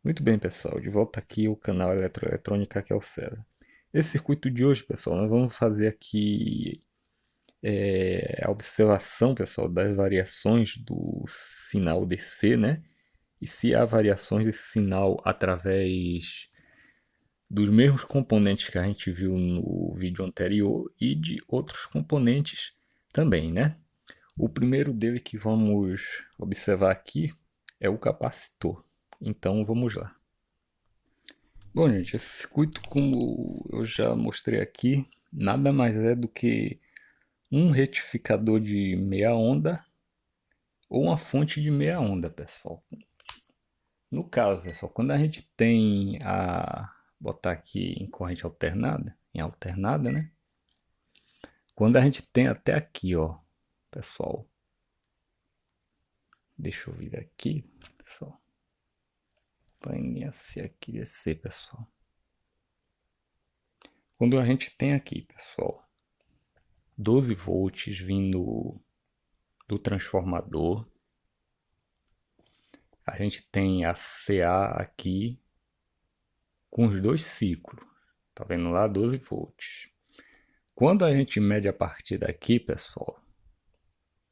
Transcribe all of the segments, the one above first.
Muito bem, pessoal, de volta aqui o canal Eletroeletrônica que é o César. Esse circuito de hoje, pessoal, nós vamos fazer aqui a observação, pessoal, das variações do sinal DC, né? E se há variações desse sinal através dos mesmos componentes que a gente viu no vídeo anterior e de outros componentes também, né? O primeiro dele que vamos observar aqui é o capacitor. Então vamos lá. Bom, gente, esse circuito, como eu já mostrei aqui, nada mais é do que um retificador de meia onda ou uma fonte de meia onda, pessoal. No caso, pessoal, quando a gente tem botar aqui em corrente alternada, em alternada, né? Quando a gente tem até aqui, ó, pessoal. Deixa eu vir aqui, pessoal. Para iniciar aqui descer, pessoal. Quando a gente tem aqui, pessoal, 12 volts vindo do transformador. A gente tem a CA aqui com os dois ciclos. Tá vendo lá? 12 volts. Quando a gente mede a partir daqui, pessoal,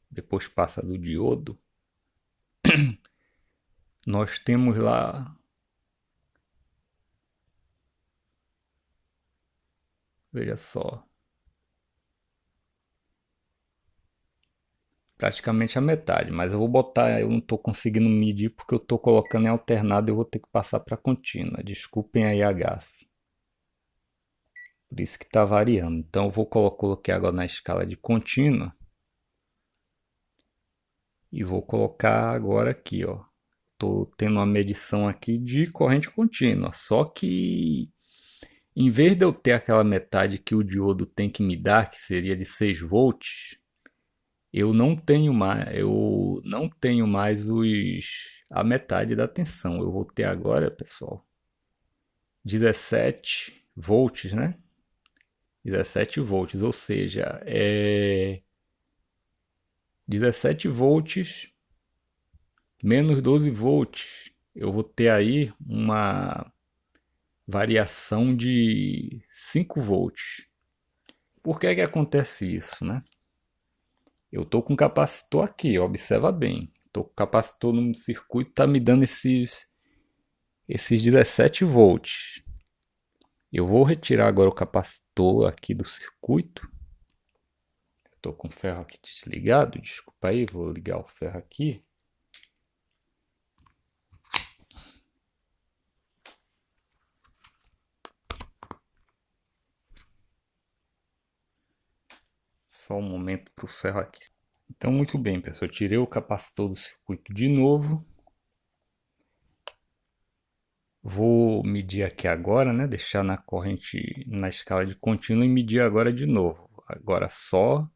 depois passa do diodo, nós temos lá, veja só, praticamente a metade, mas eu vou botar, eu não estou conseguindo medir porque eu estou colocando em alternado e eu vou ter que passar para contínua. Desculpem aí a gafe. Por isso que está variando. Então eu vou coloquei agora na escala de contínua e vou colocar agora aqui, ó. Tô tendo uma medição aqui de corrente contínua, só que em vez de eu ter aquela metade que o diodo tem que me dar, que seria de 6 volts, eu não tenho mais a metade da tensão. Eu vou ter agora, pessoal, 17 volts, né? 17 volts, ou seja, 17 volts menos 12 volts. Eu vou ter aí uma variação de 5 volts. Por que que acontece isso, né? Eu estou com um capacitor aqui, observa bem. Estou com o capacitor no circuito, está me dando esses 17 volts. Eu vou retirar agora o capacitor aqui do circuito. Estou com o ferro aqui desligado, desculpa aí, vou ligar o ferro aqui. Só um momento para o ferro aqui. Então, muito bem, pessoal. Eu tirei o capacitor do circuito de novo. Vou medir aqui agora, né? Deixar na corrente, na escala de contínua e medir agora de novo. Agora só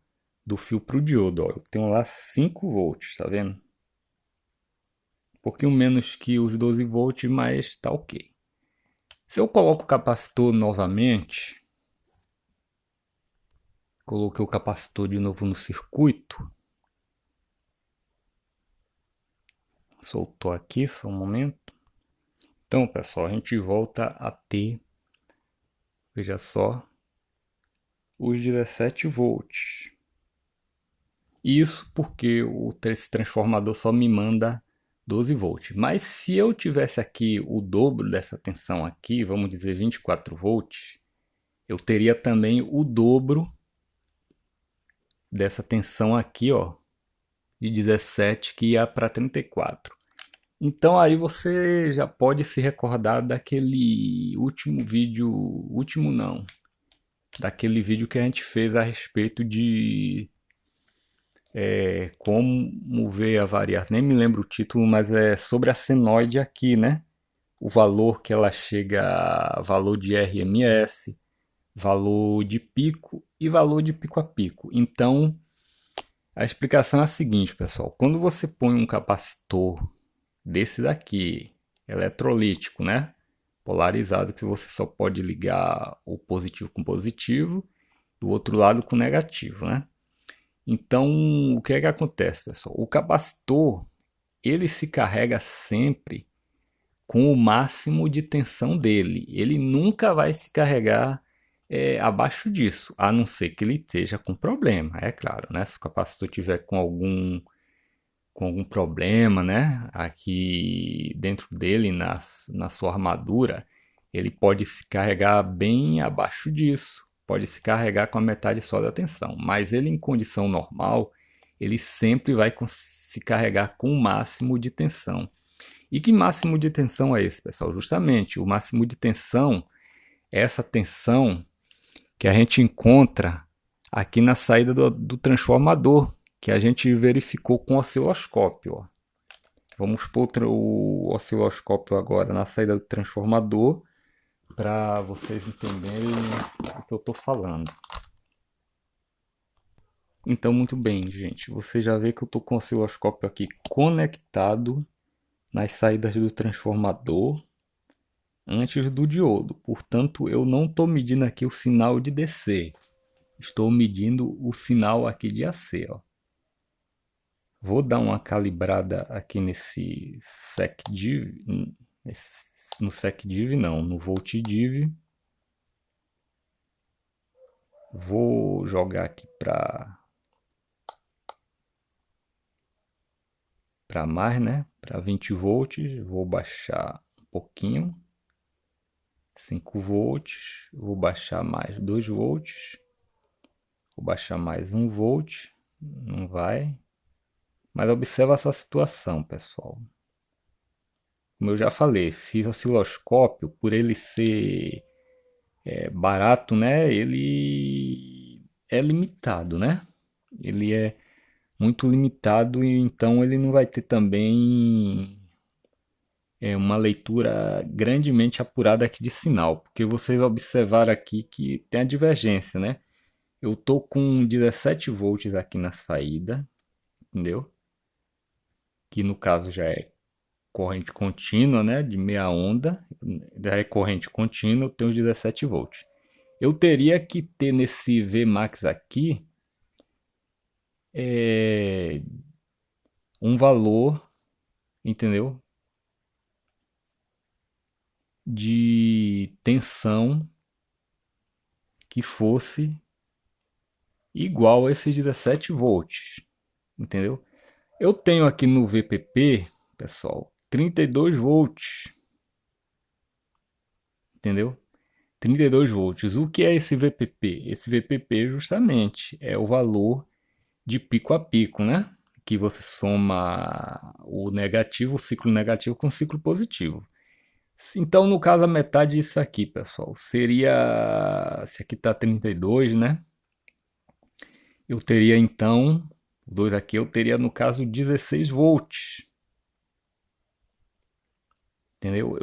do fio para o diodo, ó. Eu tenho lá 5 volts, tá vendo? Um pouquinho menos que os 12 volts, mas tá ok. Se eu coloco o capacitor novamente, coloquei o capacitor de novo no circuito. Soltou aqui, só um momento. Então, pessoal, a gente volta a ter, veja só, os 17 volts. Isso porque esse transformador só me manda 12 volts. Mas se eu tivesse aqui o dobro dessa tensão aqui, vamos dizer 24 volts, eu teria também o dobro dessa tensão aqui, ó, de 17 que ia para 34. Então aí você já pode se recordar daquele último vídeo, último não, daquele vídeo que a gente fez a respeito de como ver a variação. Nem me lembro o título, mas é sobre a senoide aqui, né? O valor que ela chega, valor de RMS, valor de pico e valor de pico a pico. Então, a explicação é a seguinte, pessoal. Quando você põe um capacitor desse daqui, eletrolítico, né? Polarizado, que você só pode ligar o positivo com positivo e o outro lado com negativo, né? Então, o que é que acontece, pessoal? O capacitor, ele se carrega sempre com o máximo de tensão dele. Ele nunca vai se carregar abaixo disso, a não ser que ele esteja com problema, é claro, né? Se o capacitor tiver com algum problema, né? Aqui dentro dele, na sua armadura, ele pode se carregar bem abaixo disso, pode se carregar com a metade só da tensão, mas ele em condição normal, ele sempre vai se carregar com o máximo de tensão. E que máximo de tensão é esse, pessoal? Justamente, o máximo de tensão é essa tensão que a gente encontra aqui na saída do transformador, que a gente verificou com o osciloscópio. Ó. Vamos pôr o osciloscópio agora na saída do transformador para vocês entenderem o que eu estou falando. Então, muito bem, gente. Você já vê que eu estou com o osciloscópio aqui conectado nas saídas do transformador antes do diodo. Portanto, eu não estou medindo aqui o sinal de DC. Estou medindo o sinal aqui de AC. Ó. Vou dar uma calibrada aqui nesse SecDiv. No SecDiv não, no VoltDiv. Vou jogar aqui para mais, né? Para 20 volts. Vou baixar um pouquinho. 5 volts. Vou baixar mais 2 volts. Vou baixar mais 1 volt. Não vai. Mas observa essa situação, pessoal. Como eu já falei, esse osciloscópio, por ele ser barato, né? Ele é limitado, né? Ele é muito limitado e então ele não vai ter também uma leitura grandemente apurada aqui de sinal, porque vocês observaram aqui que tem a divergência, né? Eu tô com 17 volts aqui na saída, entendeu? Que no caso já é corrente contínua, né, de meia onda, da corrente contínua, eu tenho os 17 volts. Eu teria que ter nesse Vmax aqui um valor, entendeu? De tensão que fosse igual a esses 17 volts, entendeu? Eu tenho aqui no VPP, pessoal, 32 volts, entendeu? 32 volts. O que é esse VPP? Esse VPP justamente é o valor de pico a pico, né? Que você soma o negativo, o ciclo negativo com o ciclo positivo. Então, no caso, a metade disso aqui, pessoal, seria... Se aqui está 32, né? Eu teria, então... 2 aqui, eu teria, no caso, 16 volts. Entendeu?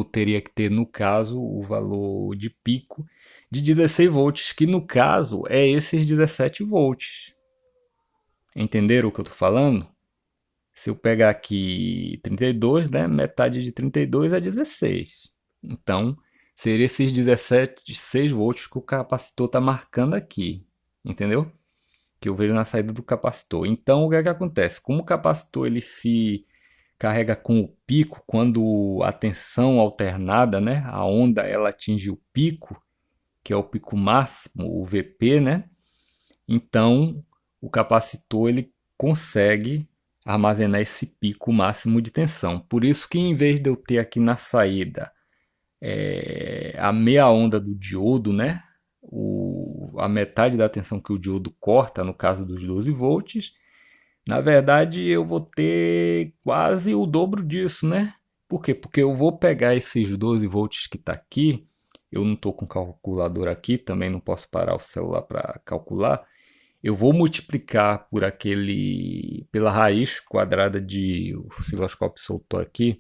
Teria que ter, no caso, o valor de pico de 16 volts, que no caso é esses 17 volts. Entenderam o que eu tô falando? Se eu pegar aqui 32, né? Metade de 32 é 16. Então, seria esses 17, 6 volts que o capacitor está marcando aqui. Entendeu? Que eu vejo na saída do capacitor. Então, o que é que acontece? Como o capacitor ele se carrega com o pico, quando a tensão alternada, né? A onda ela atinge o pico, que é o pico máximo, o VP, né? Então, o capacitor ele consegue armazenar esse pico máximo de tensão. Por isso que em vez de eu ter aqui na saída a meia onda do diodo, né? A metade da tensão que o diodo corta, no caso dos 12 volts, na verdade eu vou ter quase o dobro disso, né? Por quê? Porque eu vou pegar esses 12 volts que está aqui, eu não estou com calculador aqui, também não posso parar o celular para calcular, eu vou multiplicar por pela raiz quadrada o osciloscópio soltou aqui,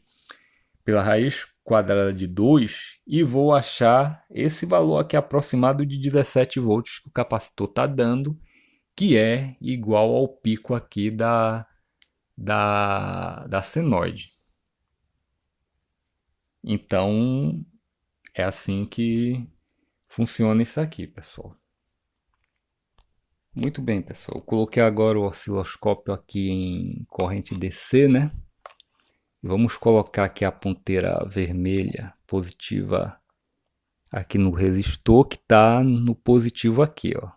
pela raiz quadrada de 2 e vou achar esse valor aqui aproximado de 17 volts que o capacitor está dando, que é igual ao pico aqui da senoide. Então, é assim que funciona isso aqui, pessoal. Muito bem, pessoal. Eu coloquei agora o osciloscópio aqui em corrente DC, né? Vamos colocar aqui a ponteira vermelha positiva aqui no resistor, que está no positivo aqui, ó.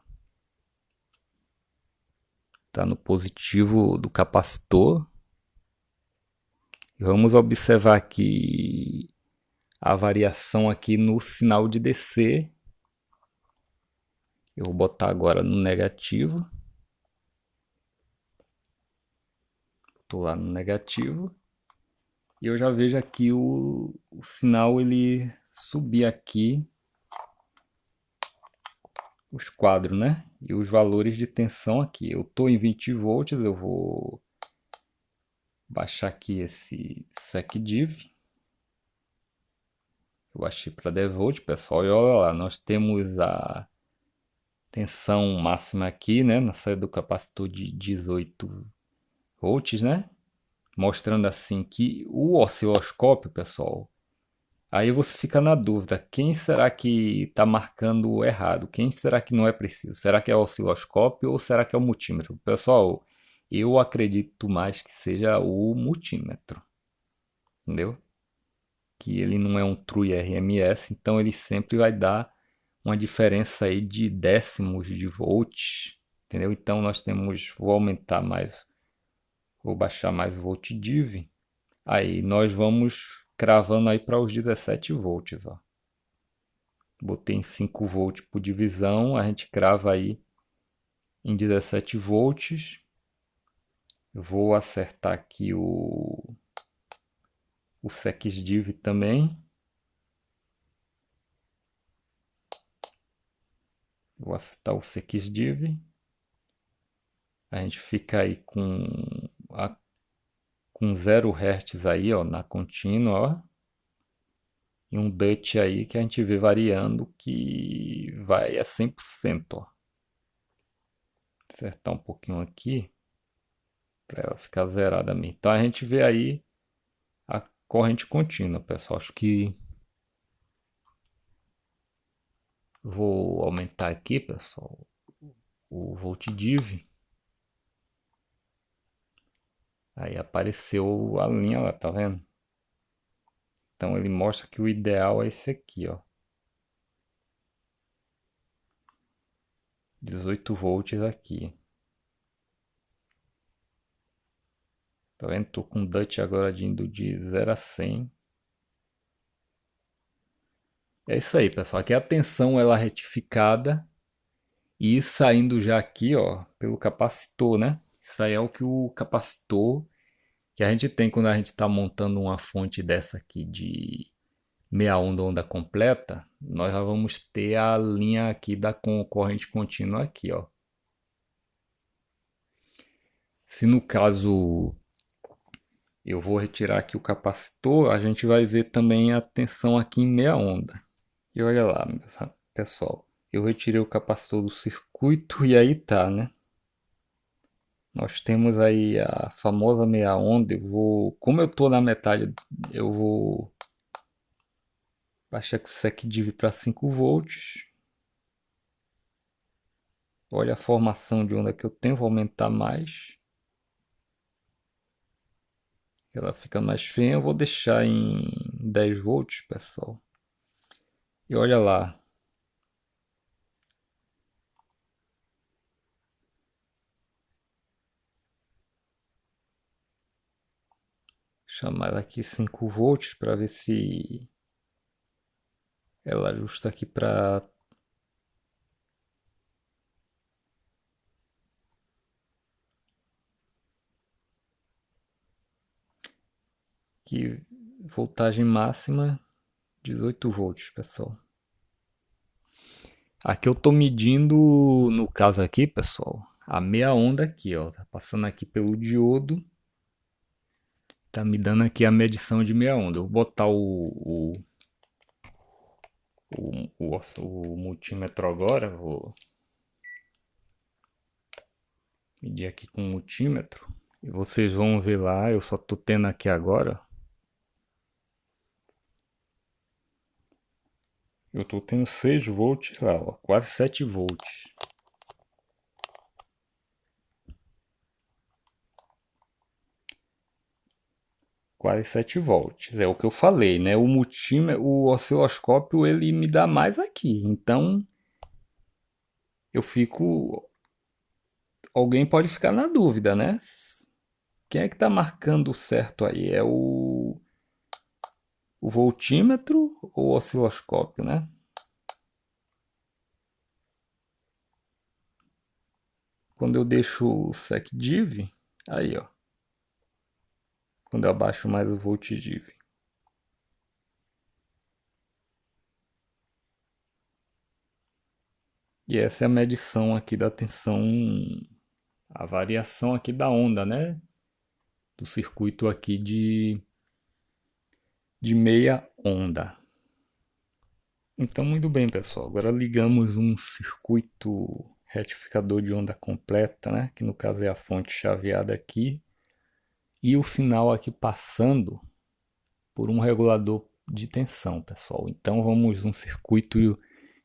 Está no positivo do capacitor. Vamos observar aqui a variação aqui no sinal de DC. Eu vou botar agora no negativo. Estou lá no negativo. E eu já vejo aqui o sinal ele subir aqui. Os quadros, né? E os valores de tensão aqui. Eu estou em 20 volts, eu vou baixar aqui esse SecDiv. Eu baixei para 10 volts, pessoal. E olha lá, nós temos a tensão máxima aqui, né? Na saída do capacitor de 18 volts, né? Mostrando assim que o osciloscópio, pessoal, aí você fica na dúvida, quem será que está marcando errado? Quem será que não é preciso? Será que é o osciloscópio ou será que é o multímetro? Pessoal, eu acredito mais que seja o multímetro, entendeu? Que ele não é um True RMS, então ele sempre vai dar uma diferença aí de décimos de volts, entendeu? Então nós temos, vou aumentar mais, vou baixar mais o voltdiv. Aí nós vamos cravando aí para os 17 volts, ó. Botei em 5 volts por divisão, a gente crava aí em 17 volts. Vou acertar aqui o SecDiv também. Vou acertar o SecDiv. A gente fica aí com 0 Hz aí, ó, na contínua, ó. E um DUT aí que a gente vê variando que vai a 100%, ó. Acertar um pouquinho aqui para ela ficar zerada mesmo. Então a gente vê aí a corrente contínua, pessoal. Acho que vou aumentar aqui, pessoal, o voltdiv. Aí apareceu a linha lá, tá vendo? Então ele mostra que o ideal é esse aqui, ó. 18 volts aqui. Tá vendo? Tô com o DUT agora indo de 0 a 100. É isso aí, pessoal. Aqui a tensão ela é retificada e saindo já aqui, ó, pelo capacitor, né? Isso aí é o que o capacitor que a gente tem quando a gente está montando uma fonte dessa aqui de meia onda completa. Nós já vamos ter a linha aqui da corrente contínua aqui, ó. Se no caso eu vou retirar aqui o capacitor, a gente vai ver também a tensão aqui em meia onda. E olha lá, pessoal, eu retirei o capacitor do circuito e aí tá, né? Nós temos aí a famosa meia onda. Como eu tô na metade, eu vou baixar o SecDiv para 5 volts. Olha a formação de onda que eu tenho, vou aumentar mais. Ela fica mais feia, eu vou deixar em 10 volts, pessoal. E olha lá. Chamar ela aqui 5 volts para ver se ela ajusta aqui para que voltagem máxima 18 volts, pessoal. Aqui eu tô medindo, no caso aqui, pessoal, a meia onda aqui, ó, tá passando aqui pelo diodo, tá me dando aqui a medição de meia onda. Eu vou botar o multímetro agora, vou medir aqui com o multímetro e vocês vão ver lá. Eu só tô tendo aqui agora, eu tô tendo 6 volts lá, ó, quase 7 volts. quase 7 volts. É o que eu falei, né? O osciloscópio ele me dá mais aqui. Então eu fico. Alguém pode ficar na dúvida, né? Quem é que tá marcando certo aí? É o voltímetro ou o osciloscópio, né? Quando eu deixo o secdiv, aí ó. Quando eu abaixo mais o voltdiv. E essa é a medição aqui da tensão, a variação aqui da onda, né? Do circuito aqui de meia onda. Então, muito bem, pessoal. Agora ligamos um circuito retificador de onda completa, né? Que no caso é a fonte chaveada aqui. E o sinal aqui passando por um regulador de tensão, pessoal. Então, vamos um circuito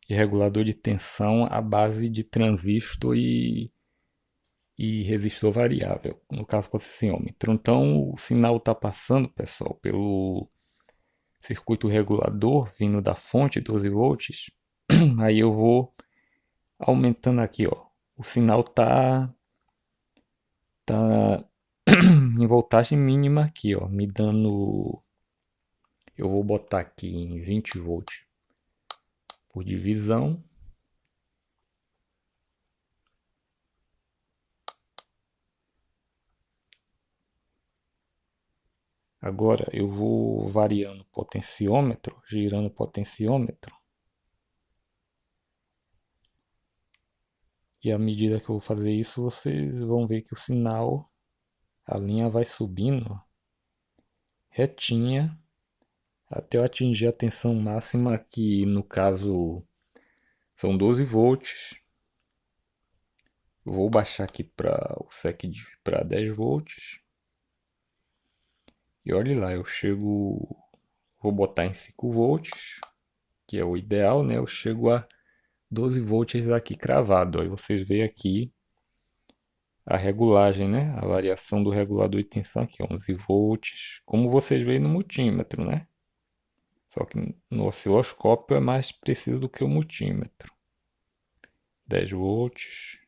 de regulador de tensão à base de transistor e resistor variável, no caso potenciômetro. Então o sinal está passando, pessoal, pelo circuito regulador vindo da fonte 12 volts. Aí eu vou aumentando aqui, ó. O sinal tá em voltagem mínima aqui, ó, me dando. Eu vou botar aqui em 20 volts por divisão. Agora eu vou variando o potenciômetro, girando o potenciômetro. E à medida que eu vou fazer isso, vocês vão ver que o sinal, a linha vai subindo retinha até eu atingir a tensão máxima, que no caso são 12 volts. Eu vou baixar aqui para o sec para 10 volts. E olhe lá, eu chego, vou botar em 5 volts, que é o ideal, né? Eu chego a 12 volts aqui cravado. Aí vocês veem aqui a regulagem, né? A variação do regulador de tensão aqui, 11 volts, como vocês veem no multímetro, né? Só que no osciloscópio é mais preciso do que o multímetro. 10 volts,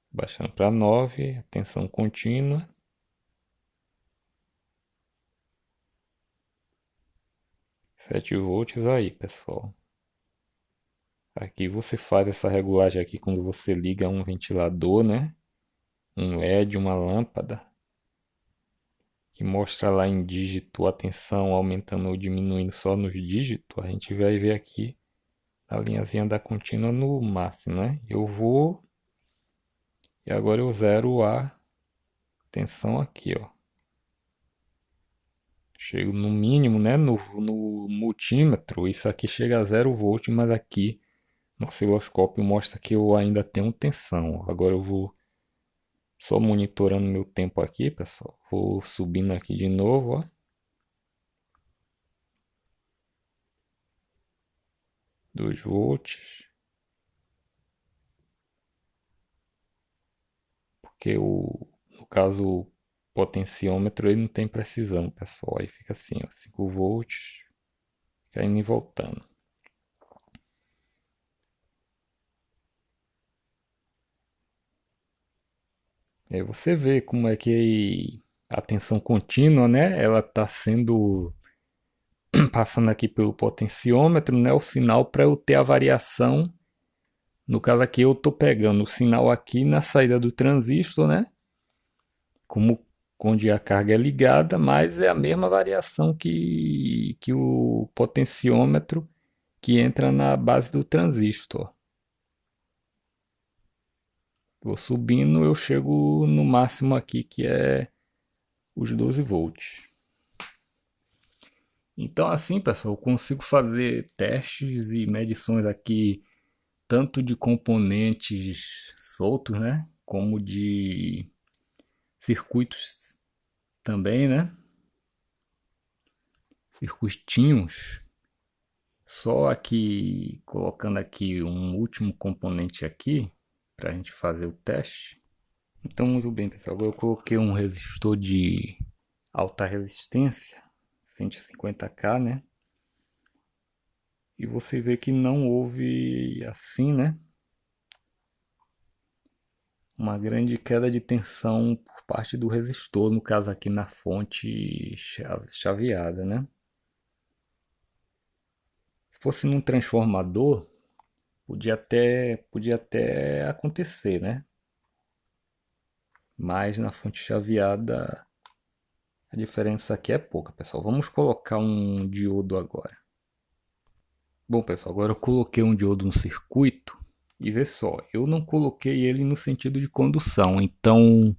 baixando para 9, tensão contínua. Sete volts aí, pessoal. Aqui você faz essa regulagem aqui quando você liga um ventilador, né? Um LED, uma lâmpada, que mostra lá em dígito a tensão aumentando ou diminuindo só nos dígitos. A gente vai ver aqui a linhazinha da contínua no máximo, né? Eu vou e agora eu zero a tensão aqui, ó. Chego no mínimo, né? No multímetro, isso aqui chega a 0 volt, mas aqui no osciloscópio mostra que eu ainda tenho tensão. Agora eu vou só monitorando meu tempo aqui, pessoal. Vou subindo aqui de novo, ó. 2 volts. Porque no caso, o potenciômetro ele não tem precisão, pessoal. Aí fica assim, ó, 5 volts, caindo e voltando. Aí você vê como é que a tensão contínua, né? Ela está sendo passando aqui pelo potenciômetro, né? O sinal para eu ter a variação. No caso aqui eu estou pegando o sinal aqui na saída do transistor, né? Como onde a carga é ligada, mas é a mesma variação que o potenciômetro que entra na base do transistor. Vou subindo, eu chego no máximo aqui que é os 12 volts. Então assim, pessoal, eu consigo fazer testes e medições aqui tanto de componentes soltos, né, como de circuitos também, né? Circuitinhos. Só aqui colocando aqui um último componente aqui para a gente fazer o teste. Então muito bem, pessoal, agora eu coloquei um resistor de alta resistência, 150K, né? E você vê que não houve assim, né? Uma grande queda de tensão por parte do resistor, no caso aqui na fonte chaveada, né? Se fosse num transformador, podia até acontecer, né? Mas na fonte chaveada a diferença aqui é pouca, pessoal. Vamos colocar um diodo agora. Bom, pessoal, agora eu coloquei um diodo no circuito e vê só, eu não coloquei ele no sentido de condução, então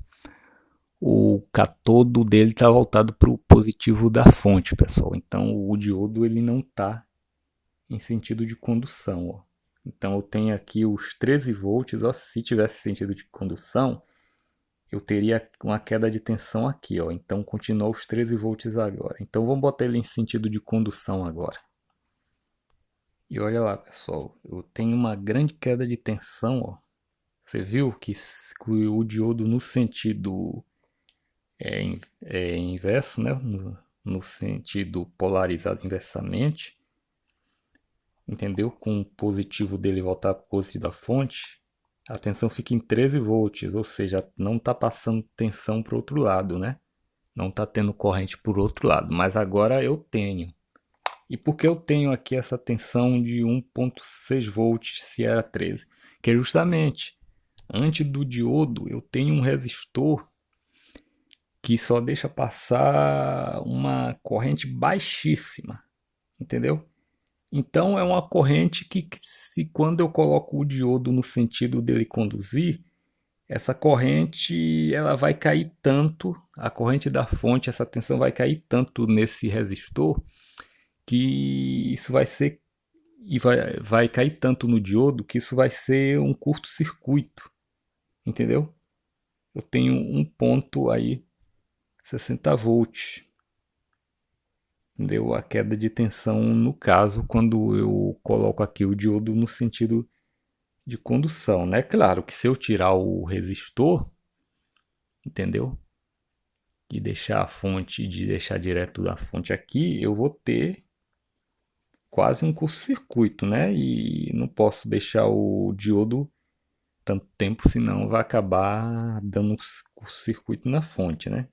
o catodo dele está voltado para o positivo da fonte, pessoal. Então o diodo ele não está em sentido de condução, ó. Então eu tenho aqui os 13 volts, ó, se tivesse sentido de condução, eu teria uma queda de tensão aqui, ó. Então continua os 13 volts agora. Então vamos botar ele em sentido de condução agora. E olha lá, pessoal, eu tenho uma grande queda de tensão, ó. Você viu que o diodo no sentido inverso, né? No sentido polarizado inversamente, entendeu? Com o positivo dele voltar para o positivo da fonte, a tensão fica em 13 volts, ou seja, não está passando tensão para o outro lado, né? Não está tendo corrente por outro lado, mas agora eu tenho. E por que eu tenho aqui essa tensão de 1.6 volts se era 13? Que é justamente, antes do diodo, eu tenho um resistor que só deixa passar uma corrente baixíssima, entendeu? Então é uma corrente que se quando eu coloco o diodo no sentido dele conduzir, essa corrente ela vai cair tanto, a corrente da fonte, essa tensão vai cair tanto nesse resistor que isso vai ser e vai cair tanto no diodo que isso vai ser um curto-circuito, entendeu? Eu tenho um ponto aí 60 volts, entendeu? A queda de tensão no caso quando eu coloco aqui o diodo no sentido de condução, né? Claro que se eu tirar o resistor, entendeu? E deixar a fonte, de deixar direto da fonte aqui, eu vou ter quase um curto-circuito, né? E não posso deixar o diodo tanto tempo, senão vai acabar dando um curto-circuito na fonte, né?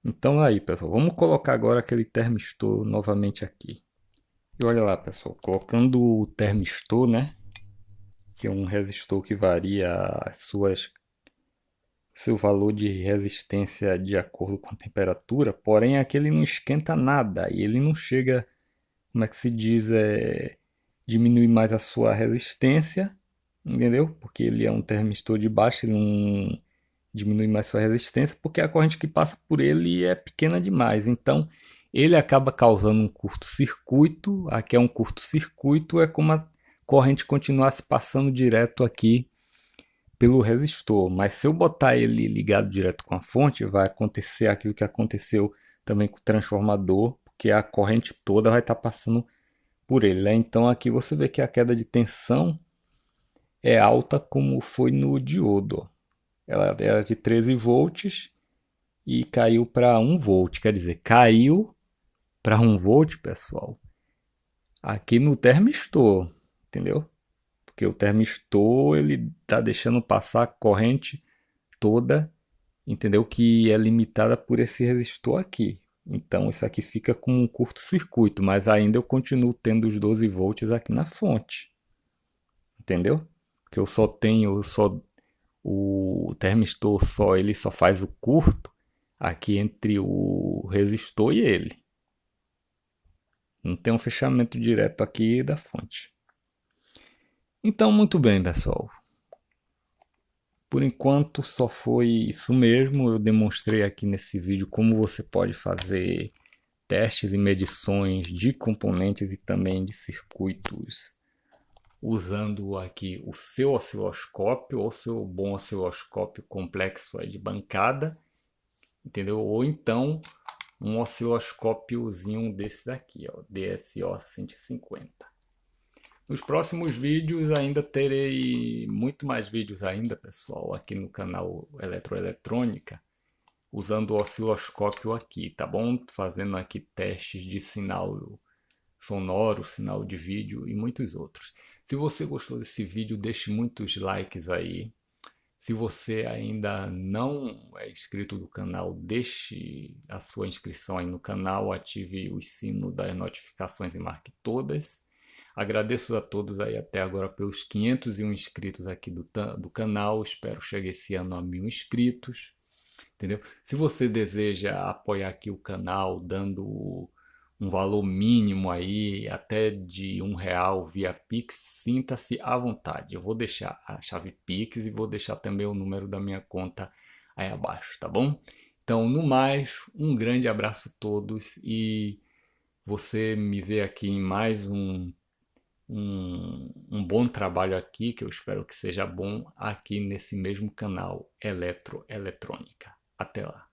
Então aí, pessoal, vamos colocar agora aquele termistor novamente aqui. E olha lá, pessoal, colocando o termistor, né? Que é um resistor que varia seu valor de resistência de acordo com a temperatura, porém aquele não esquenta nada e ele não chega, como é que se diz, diminuir mais a sua resistência, entendeu? Porque ele é um termistor de baixo, ele não diminui mais sua resistência, porque a corrente que passa por ele é pequena demais. Então, ele acaba causando um curto-circuito. Aqui é um curto-circuito, é como a corrente continuasse passando direto aqui pelo resistor. Mas se eu botar ele ligado direto com a fonte, vai acontecer aquilo que aconteceu também com o transformador, porque a corrente toda vai estar passando por ele, né? Então aqui você vê que a queda de tensão é alta como foi no diodo. Ela era de 13 volts e caiu para 1 volt. Quer dizer, caiu para 1 volt, pessoal, aqui no termistor, entendeu? Porque o termistor ele está deixando passar a corrente toda, entendeu? Que é limitada por esse resistor aqui. Então isso aqui fica com um curto-circuito, mas ainda eu continuo tendo os 12 volts aqui na fonte, entendeu? Que eu só tenho o termistor ele só faz o curto aqui entre o resistor e ele. Não tem um fechamento direto aqui da fonte. Então, muito bem, pessoal. Por enquanto só foi isso mesmo. Eu demonstrei aqui nesse vídeo como você pode fazer testes e medições de componentes e também de circuitos usando aqui o seu osciloscópio ou seu bom osciloscópio complexo de bancada, entendeu? Ou então um osciloscópiozinho desse daqui, ó, DSO 150. Nos próximos vídeos ainda terei muito mais vídeos ainda, pessoal, aqui no canal Eletroeletrônica, usando o osciloscópio aqui, tá bom? Fazendo aqui testes de sinal sonoro, sinal de vídeo e muitos outros. Se você gostou desse vídeo, deixe muitos likes aí. Se você ainda não é inscrito do canal, deixe a sua inscrição aí no canal, ative o sino das notificações e marque todas. Agradeço a todos aí até agora pelos 501 inscritos aqui do canal. Espero chegar esse ano a 1000 inscritos, entendeu? Se você deseja apoiar aqui o canal dando um valor mínimo aí, até de R$ 1 via Pix, sinta-se à vontade. Eu vou deixar a chave Pix e vou deixar também o número da minha conta aí abaixo, tá bom? Então, no mais, um grande abraço a todos e você me vê aqui em mais um bom trabalho aqui, que eu espero que seja bom, aqui nesse mesmo canal Eletroeletrônica. Até lá.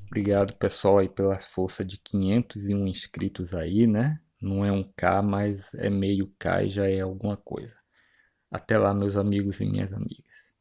Obrigado, pessoal, aí pela força de 501 inscritos aí, né? Não é um K, mas é meio K e já é alguma coisa. Até lá, meus amigos e minhas amigas.